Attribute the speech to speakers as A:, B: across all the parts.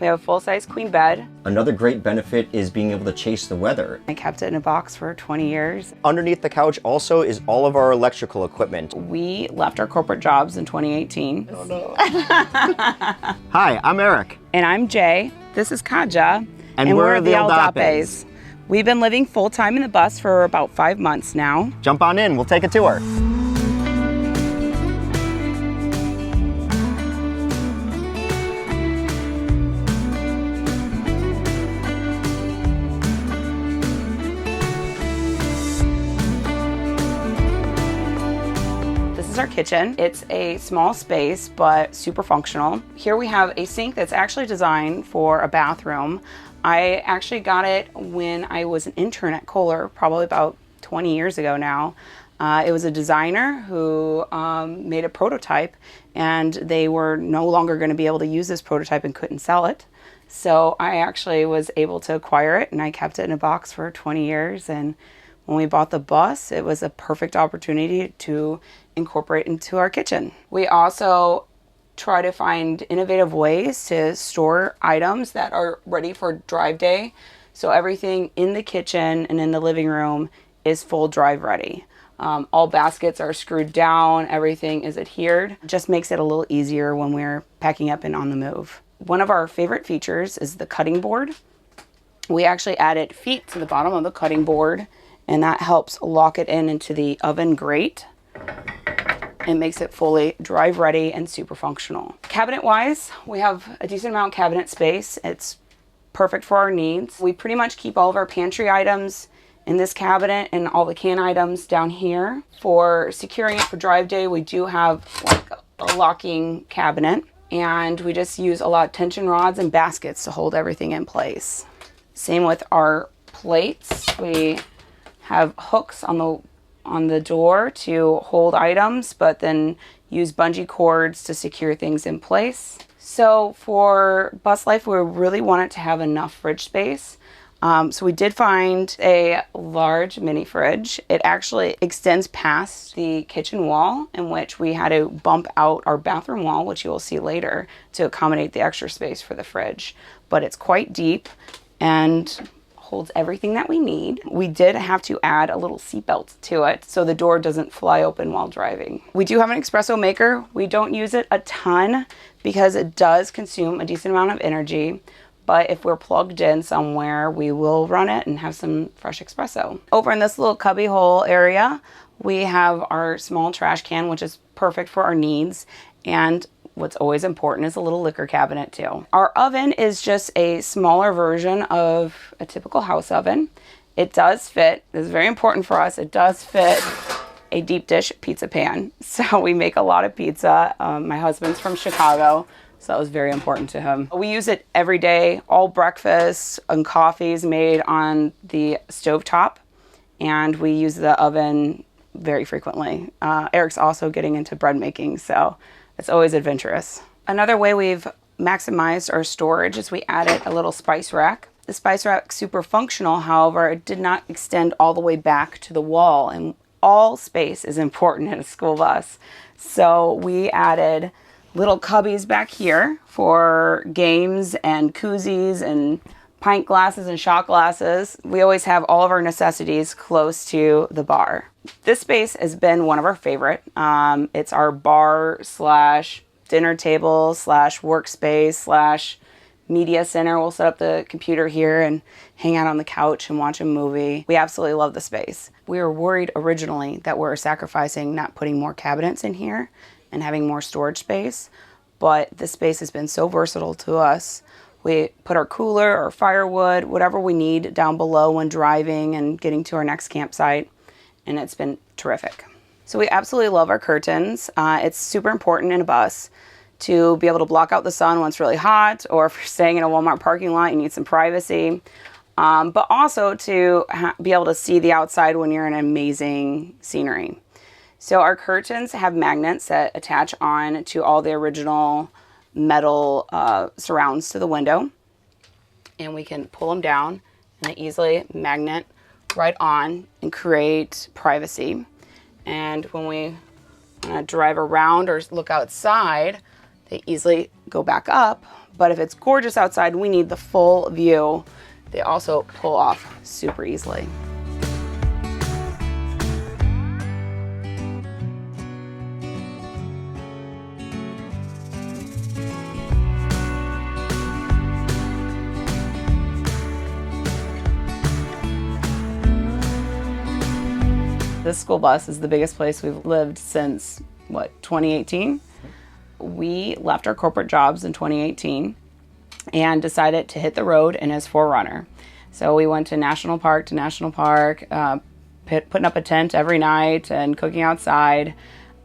A: We have a full-size queen bed.
B: Another great benefit is being able to chase the weather.
A: I kept it in a box for 20 years.
B: Underneath the couch also is all of our electrical equipment.
A: We left our corporate jobs in 2018.
B: Oh no. Hi, I'm Eric.
A: And I'm Jay. This is Kaja.
B: And we're the Aldapes.
A: We've been living full-time in the bus for about 5 months now.
B: Jump on in, we'll take a tour.
A: This is our kitchen. It's a small space, but super functional. Here we have a sink that's actually designed for a bathroom. I actually got it when I was an intern at Kohler, probably about 20 years ago now. It was a designer who made a prototype, and they were no longer going to be able to use this prototype and couldn't sell it. So I actually was able to acquire it, and I kept it in a box for 20 years. And when we bought the bus, it was a perfect opportunity to incorporate into our kitchen. We also try to find innovative ways to store items that are ready for drive day. So everything in the kitchen and in the living room is full drive ready. All baskets are screwed down, everything is adhered. It just makes it a little easier when we're packing up and on the move. One of our favorite features is the cutting board. We actually added feet to the bottom of the cutting board, and that helps lock it into the oven grate. It makes it fully drive ready and super functional. Cabinet wise, we have a decent amount of cabinet space. It's perfect for our needs. We pretty much keep all of our pantry items in this cabinet and all the can items down here. For securing it for drive day, we do have like a locking cabinet, and we just use a lot of tension rods and baskets to hold everything in place. Same with our plates. We have hooks on the door to hold items, but then use bungee cords to secure things in place. So for bus life, we really wanted to have enough fridge space. So we did find a large mini fridge. It actually extends past the kitchen wall, in which we had to bump out our bathroom wall, which you will see later, to accommodate the extra space for the fridge. But it's quite deep and holds everything that we need. We did have to add a little seatbelt to it so the door doesn't fly open while driving. We do have an espresso maker. We don't use it a ton because it does consume a decent amount of energy, but if we're plugged in somewhere, we will run it and have some fresh espresso. Over in this little cubby hole area, we have our small trash can, which is perfect for our needs, and what's always important is a little liquor cabinet too. Our oven is just a smaller version of a typical house oven. It does fit, this is very important for us, it does fit a deep dish pizza pan. So we make a lot of pizza. My husband's from Chicago, so that was very important to him. We use it every day, all breakfasts and coffees made on the stovetop, and we use the oven very frequently. Eric's also getting into bread making, so it's always adventurous. Another way we've maximized our storage is we added a little spice rack. The spice rack's super functional, however, it did not extend all the way back to the wall, and all space is important in a school bus. So we added little cubbies back here for games and koozies and pint glasses and shot glasses. We always have all of our necessities close to the bar. This space has been one of our favorite. It's our bar slash dinner table slash workspace slash media center. We'll set up the computer here and hang out on the couch and watch a movie. We absolutely love the space. We were worried originally that we're sacrificing not putting more cabinets in here and having more storage space, but this space has been so versatile to us. We put our cooler or firewood, whatever we need, down below when driving and getting to our next campsite, and it's been terrific. So we absolutely love our curtains. It's super important in a bus to be able to block out the sun when it's really hot, or if you're staying in a Walmart parking lot, you need some privacy, but also to be able to see the outside when you're in amazing scenery. So our curtains have magnets that attach on to all the original metal surrounds to the window, and we can pull them down and they easily magnet right on and create privacy. And when we drive around or look outside, they easily go back up. But if it's gorgeous outside, we need the full view. They also pull off super easily. This school bus is the biggest place we've lived since, 2018? We left our corporate jobs in 2018 and decided to hit the road in his 4Runner. So we went to national park, putting up a tent every night and cooking outside.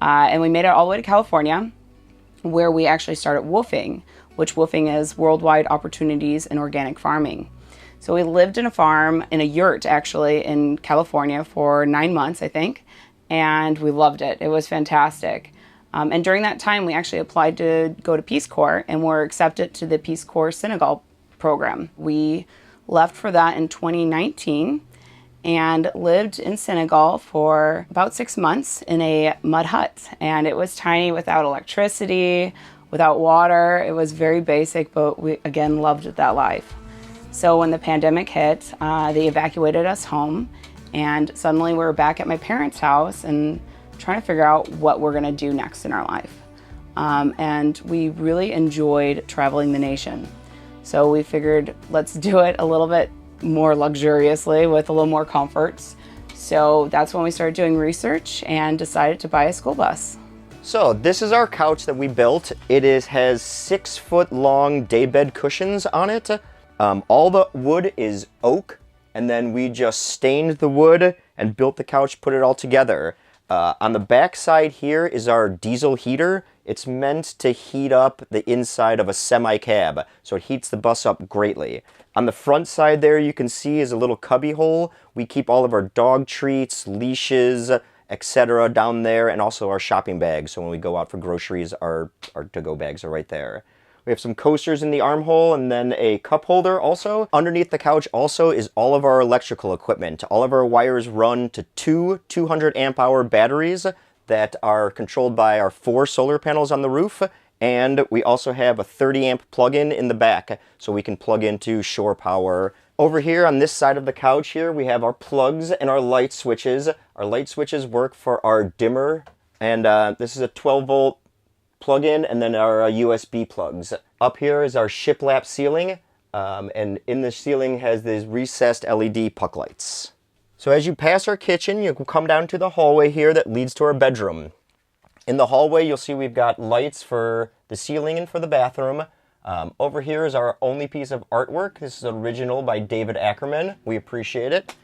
A: And we made it all the way to California, where we actually started woofing, which woofing is Worldwide Opportunities in Organic Farming. So we lived in a farm, in a yurt actually, in California for 9 months, I think, and we loved it. It was fantastic. And during that time, we actually applied to go to Peace Corps and were accepted to the Peace Corps Senegal program. We left for that in 2019 and lived in Senegal for about 6 months in a mud hut. And it was tiny, without electricity, without water. It was very basic, but we, again, loved that life. So when the pandemic hit, they evacuated us home, and suddenly we were back at my parents' house and trying to figure out what we're gonna do next in our life. And we really enjoyed traveling the nation. So we figured, let's do it a little bit more luxuriously with a little more comforts. So that's when we started doing research and decided to buy a school bus.
B: So this is our couch that we built. It has 6-foot long daybed cushions on it. All the wood is oak, and then we just stained the wood and built the couch, put it all together. On the back side here is our diesel heater. It's meant to heat up the inside of a semi-cab, so it heats the bus up greatly. On the front side there, you can see is a little cubby hole. We keep all of our dog treats, leashes, etc. down there, and also our shopping bags. So when we go out for groceries, our to-go bags are right there. We have some coasters in the armhole and then a cup holder also. Underneath the couch also is all of our electrical equipment. All of our wires run to two 200 amp hour batteries that are controlled by our 4 solar panels on the roof. And we also have a 30 amp plug-in in the back, so we can plug into shore power. Over here on this side of the couch here, we have our plugs and our light switches. Our light switches work for our dimmer, and this is a 12 volt plug-in, and then our USB plugs. Up here is our shiplap ceiling, and in the ceiling has these recessed LED puck lights. So as you pass our kitchen, you can come down to the hallway here that leads to our bedroom. In the hallway, you'll see we've got lights for the ceiling and for the bathroom. Over here is our only piece of artwork. This is original by David Ackerman. We appreciate it.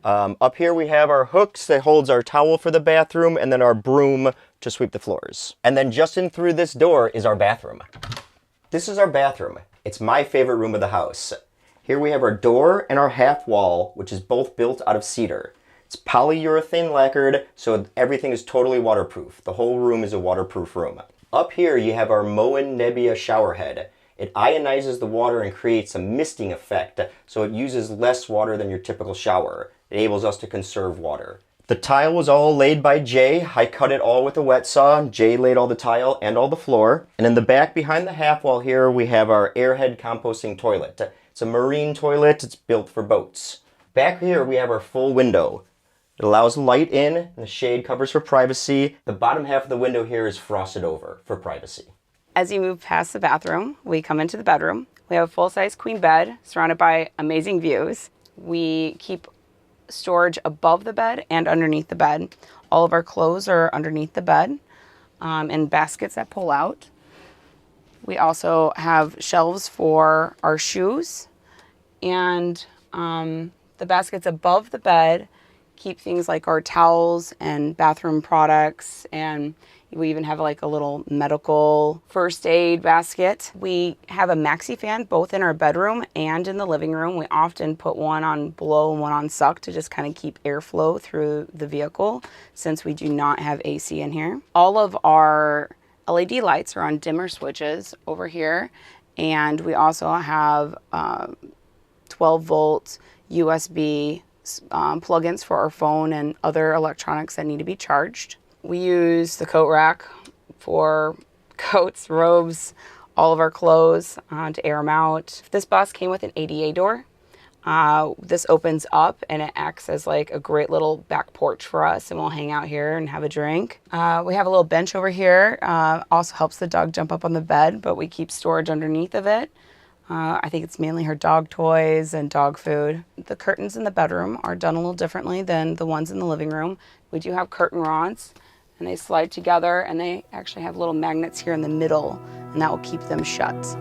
B: Up here we have our hooks that holds our towel for the bathroom, and then our broom to sweep the floors. And then just in through this door is our bathroom. This is our bathroom. It's my favorite room of the house. Here we have our door and our half wall, which is both built out of cedar. It's polyurethane lacquered, so everything is totally waterproof. The whole room is a waterproof room. Up here you have our Moen Nebbia shower head. It ionizes the water and creates a misting effect, so it uses less water than your typical shower. It enables us to conserve water. The tile was all laid by Jay. I cut it all with a wet saw. Jay laid all the tile and all the floor. And in the back behind the half wall here, we have our airhead composting toilet. It's a marine toilet. It's built for boats. Back here, we have our full window. It allows light in, and the shade covers for privacy. The bottom half of the window here is frosted over for privacy.
A: As you move past the bathroom, we come into the bedroom. We have a full-size queen bed surrounded by amazing views. We keep storage above the bed and underneath the bed. All of our clothes are underneath the bed in baskets that pull out. We also have shelves for our shoes, and the baskets above the bed keep things like our towels and bathroom products, and we even have like a little medical first aid basket. We have a maxi fan both in our bedroom and in the living room. We often put one on blow and one on suck to just kind of keep airflow through the vehicle, since we do not have AC in here. All of our LED lights are on dimmer switches over here, and we also have 12 volt USB plugins for our phone and other electronics that need to be charged. We use the coat rack for coats, robes, all of our clothes to air them out. This bus came with an ADA door. This opens up and it acts as like a great little back porch for us, and we'll hang out here and have a drink. We have a little bench over here. Also helps the dog jump up on the bed, but we keep storage underneath of it. I think it's mainly her dog toys and dog food. The curtains in the bedroom are done a little differently than the ones in the living room. We do have curtain rods, and they slide together, and they actually have little magnets here in the middle, and that will keep them shut.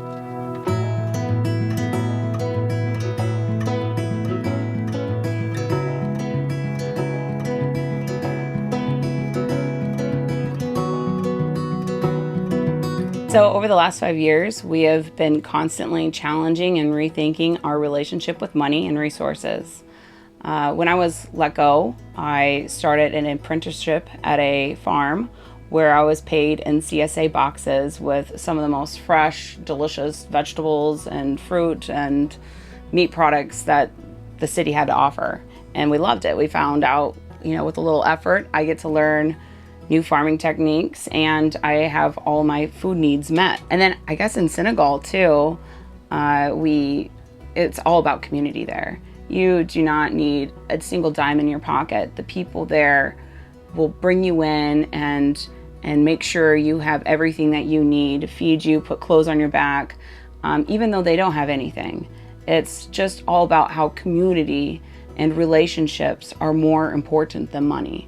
A: So over the last 5 years, we have been constantly challenging and rethinking our relationship with money and resources. When I was let go, I started an apprenticeship at a farm where I was paid in CSA boxes with some of the most fresh, delicious vegetables and fruit and meat products that the city had to offer. And we loved it. We found out, with a little effort, I get to learn new farming techniques, and I have all my food needs met. And then I guess in Senegal too, it's all about community there. You do not need a single dime in your pocket. The people there will bring you in and make sure you have everything that you need, feed you, put clothes on your back, even though they don't have anything. It's just all about how community and relationships are more important than money.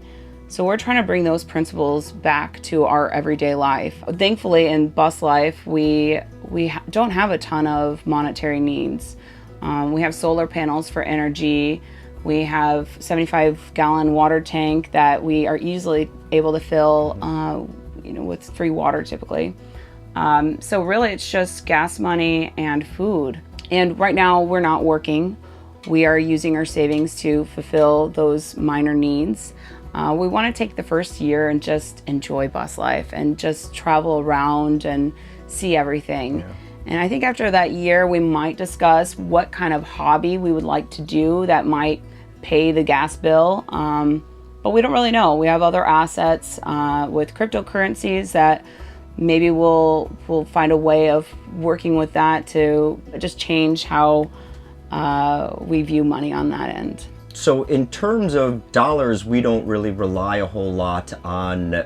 A: So we're trying to bring those principles back to our everyday life. Thankfully, in bus life, we don't have a ton of monetary needs. We have solar panels for energy. We have 75-gallon water tank that we are easily able to fill, with free water typically. So really, it's just gas money and food. And right now, we're not working. We are using our savings to fulfill those minor needs. We want to take the first year and just enjoy bus life and just travel around and see everything. Yeah. And I think after that year, we might discuss what kind of hobby we would like to do that might pay the gas bill. But we don't really know. We have other assets with cryptocurrencies that maybe we'll find a way of working with that to just change how we view money on that end.
B: So in terms of dollars, we don't really rely a whole lot on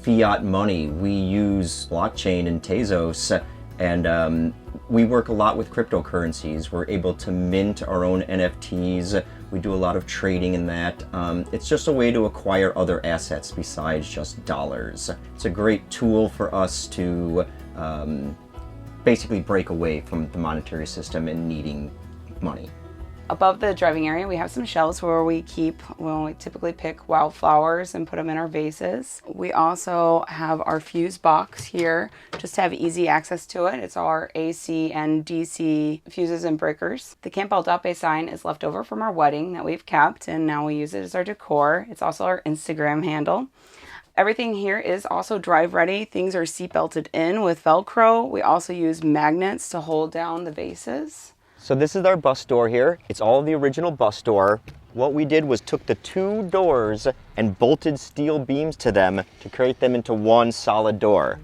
B: fiat money. We use blockchain and Tezos, and we work a lot with cryptocurrencies. We're able to mint our own NFTs. We do a lot of trading in that. It's just a way to acquire other assets besides just dollars. It's a great tool for us to basically break away from the monetary system and needing money.
A: Above the driving area, we have some shelves where we typically pick wildflowers and put them in our vases. We also have our fuse box here just to have easy access to it. It's our AC and DC fuses and breakers. The Camp Aldape sign is left over from our wedding that we've kept, and now we use it as our decor. It's also our Instagram handle. Everything here is also drive ready. Things are seat belted in with Velcro. We also use magnets to hold down the vases.
B: So this is our bus door here. It's all the original bus door. What we did was took the two doors and bolted steel beams to them to create them into one solid door.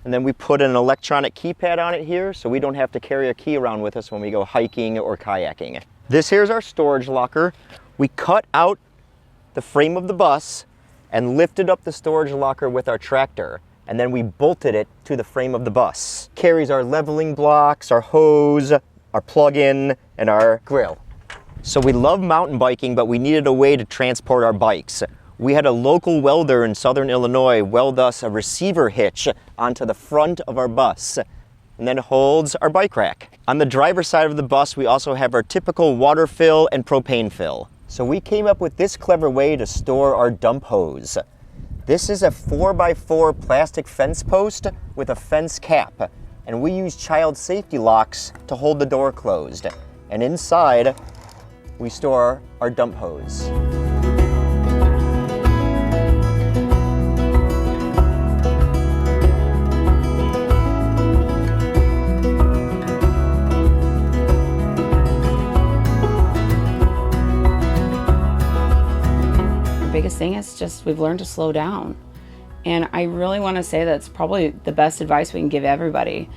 B: And then we put an electronic keypad on it here so we don't have to carry a key around with us when we go hiking or kayaking. This here's our storage locker. We cut out the frame of the bus and lifted up the storage locker with our tractor. And then we bolted it to the frame of the bus. Carries our leveling blocks, our hose, our plug-in, and our grill. So we love mountain biking, but we needed a way to transport our bikes. We had a local welder in Southern Illinois weld us a receiver hitch onto the front of our bus, and then it holds our bike rack. On the driver's side of the bus, we also have our typical water fill and propane fill. So we came up with this clever way to store our dump hose. This is a 4x4 plastic fence post with a fence cap, and we use child safety locks to hold the door closed. And inside, we store our dump hose.
A: The biggest thing is just we've learned to slow down. And I really want to say that's probably the best advice we can give everybody.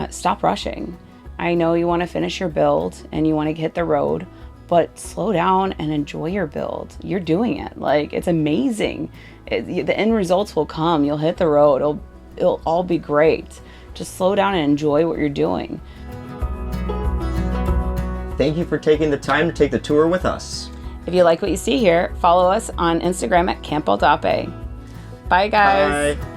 A: Stop rushing. I know you want to finish your build and you want to hit the road, but slow down and enjoy your build. You're doing it. Like, it's amazing. The end results will come. You'll hit the road. It'll all be great. Just slow down and enjoy what you're doing.
B: Thank you for taking the time to take the tour with us.
A: If you like what you see here, follow us on Instagram at Campo Dape. Bye, guys.
B: Bye.